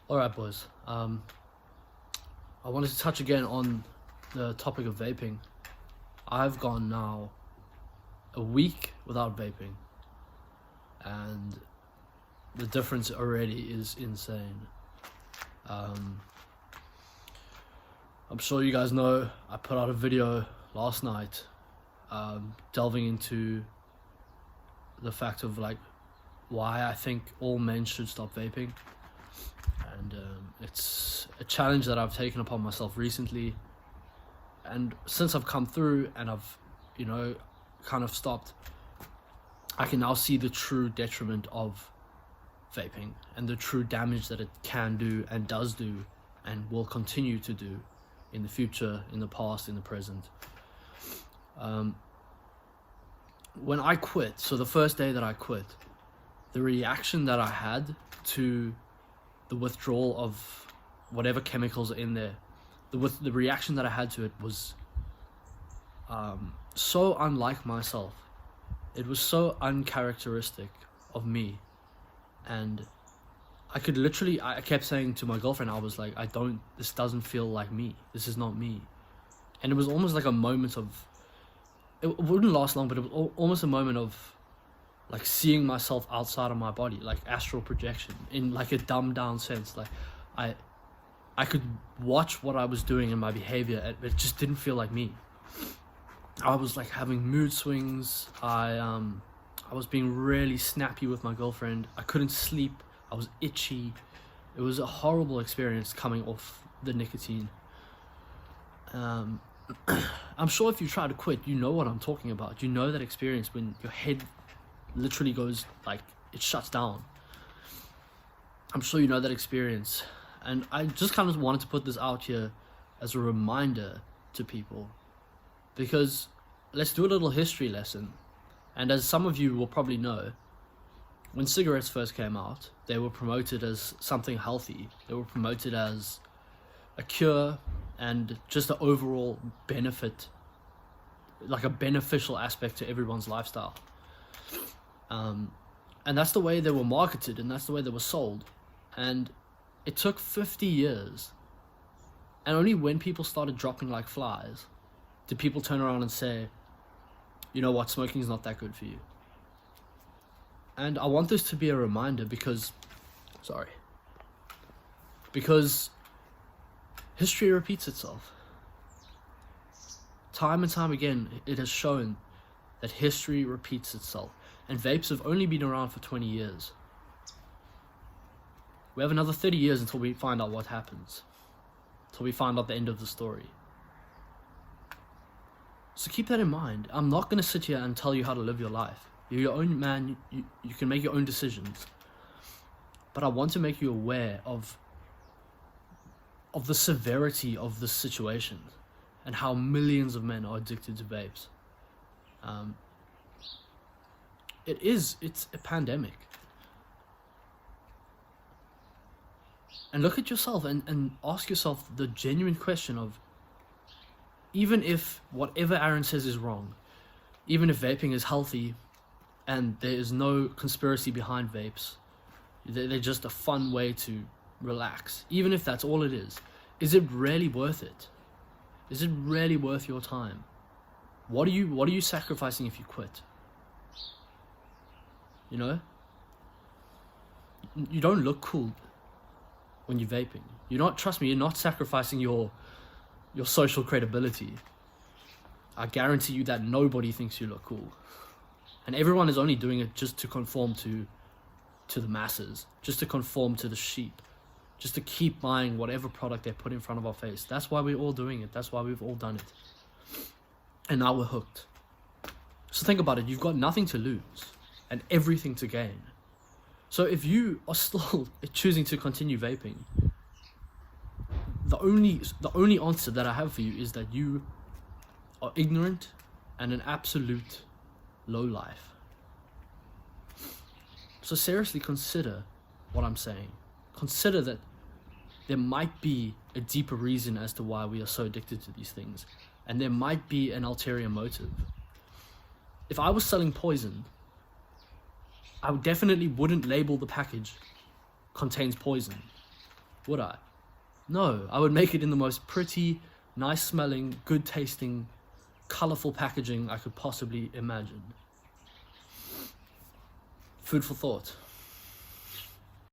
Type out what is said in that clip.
Alright boys, I wanted to touch again on the topic of vaping. I've gone now a week without vaping, and the difference already is insane. I'm sure you guys know I put out a video last night delving into the fact of like why I think all men should stop vaping. And it's a challenge that I've taken upon myself recently, and since I've come through and I've kind of stopped, I can now see the true detriment of vaping and the true damage that it can do and does do and will continue to do in the future, in the past, in the present. When I quit, so the first day that I quit, the reaction that I had to the withdrawal of whatever chemicals are in there, the reaction that I had to it was so unlike myself. It was so uncharacteristic of me, and I kept saying to my girlfriend, I was like, this doesn't feel like me, this is not me. And it was almost like a moment of, it wouldn't last long, but it was almost a moment of like seeing myself outside of my body, like astral projection, in like a dumbed down sense. Like I could watch what I was doing and my behavior, and it just didn't feel like me. I was like having mood swings. I was being really snappy with my girlfriend. I couldn't sleep. I was itchy. It was a horrible experience coming off the nicotine. I'm sure if you try to quit, you know what I'm talking about. You know that experience when your head literally goes like, it shuts down. I'm sure you know that experience. And I just kind of wanted to put this out here as a reminder to people, because let's do a little history lesson. And as some of you will probably know, when cigarettes first came out, they were promoted as something healthy. They were promoted as a cure and just an overall benefit, like a beneficial aspect to everyone's lifestyle. And that's the way they were marketed, and that's the way they were sold. And it took 50 years, and only when people started dropping like flies did people turn around and say, you know what, smoking is not that good for you. And I want this to be a reminder because history repeats itself. Time and time again, it has shown that history repeats itself. And vapes have only been around for 20 years. We have another 30 years until we find out what happens. Until we find out the end of the story. So keep that in mind. I'm not going to sit here and tell you how to live your life. You're your own man. You can make your own decisions. But I want to make you aware of the severity of this situation and how millions of men are addicted to vapes. It's a pandemic. And look at yourself and ask yourself the genuine question of, even if whatever Aaron says is wrong, even if vaping is healthy and there is no conspiracy behind vapes, they're just a fun way to relax, even if that's all it is it really worth it? Is it really worth your time? What are you sacrificing if you quit? You know? You don't look cool when you're vaping. Trust me, you're not sacrificing your social credibility. I guarantee you that nobody thinks you look cool. And everyone is only doing it just to conform to the masses, just to conform to the sheep, just to keep buying whatever product they put in front of our face. That's why we're all doing it. That's why we've all done it. And now we're hooked. So think about it. You've got nothing to lose and everything to gain. So if you are still choosing to continue vaping, the only answer that I have for you is that you are ignorant and an absolute lowlife. So seriously consider what I'm saying. Consider that there might be a deeper reason as to why we are so addicted to these things, and there might be an ulterior motive. If I was selling poison, I definitely wouldn't label the package contains poison. Would I? No, I would make it in the most pretty, nice smelling, good tasting, colourful packaging I could possibly imagine. Food for thought.